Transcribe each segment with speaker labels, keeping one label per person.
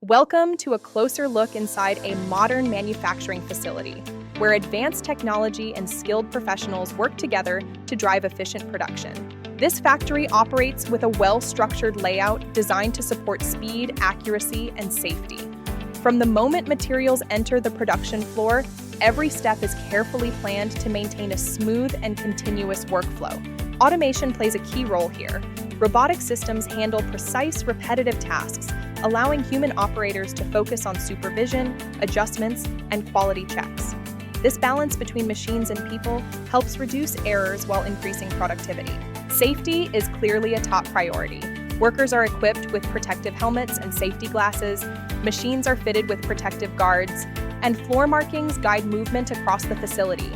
Speaker 1: Welcome to a closer look inside a modern manufacturing facility, where advanced technology and skilled professionals work together to drive efficient production. This factory operates with a well-structured layout designed to support speed, accuracy, and safety. From the moment materials enter the production floor, every step is carefully planned to maintain a smooth and continuous workflow. Automation plays a key role here. Robotic systems handle precise, repetitive tasks, allowing human operators to focus on supervision, adjustments, and quality checks. This balance between machines and people helps reduce errors while increasing productivity. Safety is clearly a top priority. Workers are equipped with protective helmets and safety glasses, machines are fitted with protective guards, and floor markings guide movement across the facility.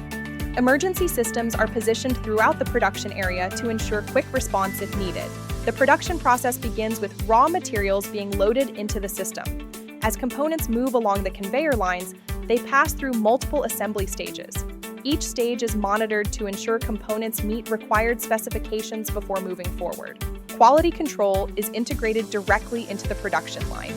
Speaker 1: Emergency systems are positioned throughout the production area to ensure quick response if needed. The production process begins with raw materials being loaded into the system. As components move along the conveyor lines, they pass through multiple assembly stages. Each stage is monitored to ensure components meet required specifications before moving forward. Quality control is integrated directly into the production line.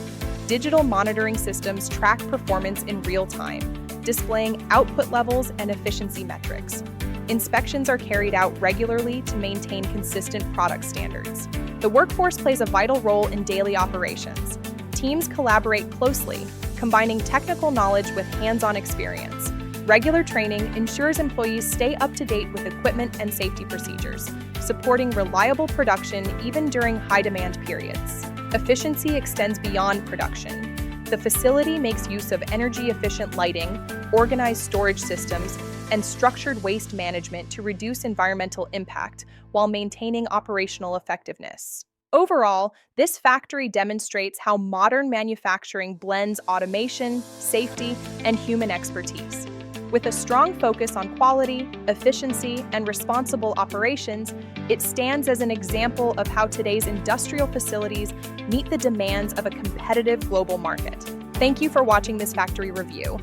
Speaker 1: Digital monitoring systems track performance in real time, displaying output levels and efficiency metrics. Inspections are carried out regularly to maintain consistent product standards. The workforce plays a vital role in daily operations. Teams collaborate closely, combining technical knowledge with hands-on experience. Regular training ensures employees stay up to date with equipment and safety procedures, supporting reliable production even during high-demand periods. Efficiency extends beyond production. The facility makes use of energy-efficient lighting, organized storage systems, and structured waste management to reduce environmental impact while maintaining operational effectiveness. Overall, this factory demonstrates how modern manufacturing blends automation, safety, and human expertise. With a strong focus on quality, efficiency, and responsible operations, it stands as an example of how today's industrial facilities meet the demands of a competitive global market. Thank you for watching this factory review.